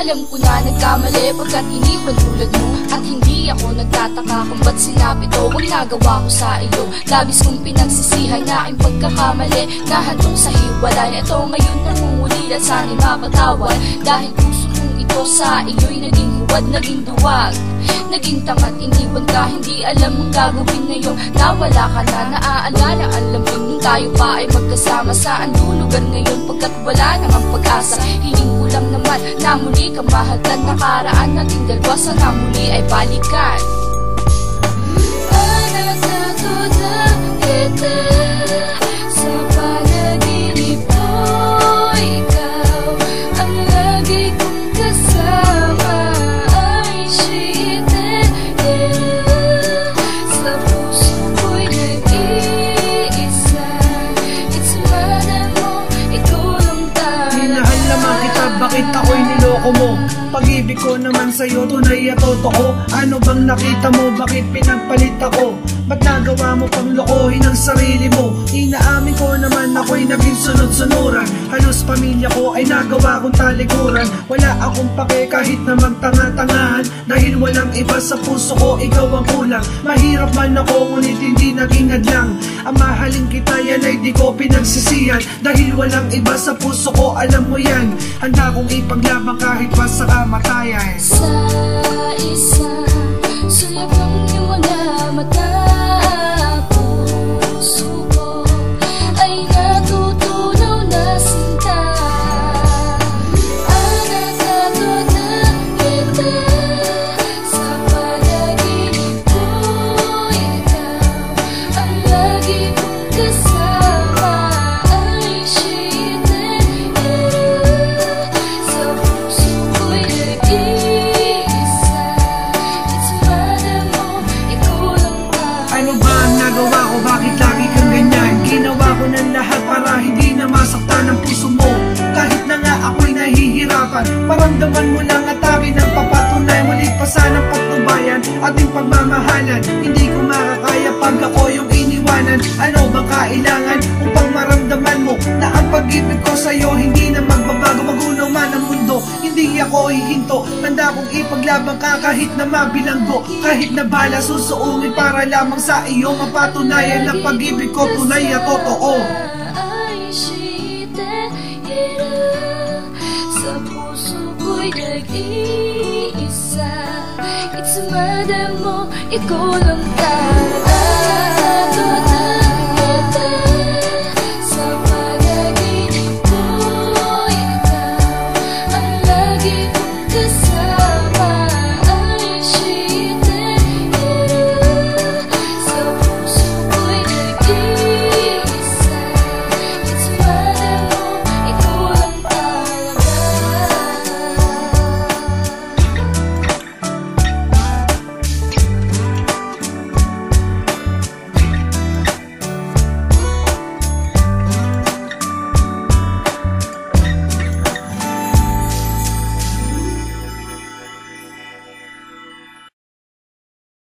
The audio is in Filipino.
Alam ko na nagkamali pagkat iniwan tulad mo. At hindi ako nagtataka kung ba't sinabi to. Ang nagawa ko sa iyo, labis kong pinagsisihan na aking pagkakamali. Nahantong sa hiwalay, ito ngayon namumuli at sana'y mapatawad. Dahil puso kong ito sa iyo'y naging huwad, naging duwag, naging tamad, iniwan ka, hindi alam ang gagawin ngayon. Nawala ka na, naaalala ang lambing nung tayo pa ay magkasama. Saan lulugan ngayon pagkat wala namang pag-asa. Hiling ko lang naman na muli kang mahagdan. Nakaraan nating dalawa, sana muli ay balikan. Natatakot na kita sa panaginip ko. Ikaw ang lagi kong kasama. Ay shit, sa puso ko'y nag-iisa. It's mother mo, ikaw lang tayo. Minahal naman kita, bakit ako'y niloko mo? Pag-ibig ko naman sa'yo, tunay at totoo. Ano bang nakita mo? Bakit pinagpalit ako? Ba't nagawa mo pang lokohin ang sarili mo? Inaamin ko naman ako'y naging sunod-sunuran. Halos pamilya ko ay nagawa kong talikuran. Wala akong pake kahit na magtanga-tangahan. Dahil walang iba sa puso ko, ikaw ang kulang. Mahirap man ako, ngunit hindi naging hadlang. Ang mahalin kita, yan ay di ko pinagsisihan. Dahil walang iba sa puso ko, alam mo yan. Handa kong ipaglaban kahit pa sa kamatayan. Sa isang sulap ng iyong mga mata, puso ko ay natutunaw na sinta. Natatakot na kita sa panaginip ko. Ikaw ang lagi kong kasama. Ay shit, sa puso ko'y nag-iisa. It's mother mo, ikaw lang tayo. Ano ba ang nagawa ko? Bakit lagi kang ganyan? Ginawa ko ng lahat para hindi na masaktan ang puso mo. Kahit na nga ako'y nahihirapan, maramdaman mo lang at akin ang papatunay. Muli pa sanang patnubayan ating pagmamahalan. Hindi ko makakaya pag ako yung iniwanan. Ano bang kailangan upang maramdaman mo na ang pag-ibig ko sa'yo hindi na magbabago? Magulo man ang mundo, hindi ako hihinto. Handa kong ipaglaban ka kahit na mabilanggo. Kahit na bala susuungin para lamang sa iyo mapatunayan na pag-ibig ko tunay at totoo. Ay shit, sa puso ko'y nag-iisa. It's mother mo, ikaw lang tayo. Sa panaginip ko, ikaw ang lagi kong kasama.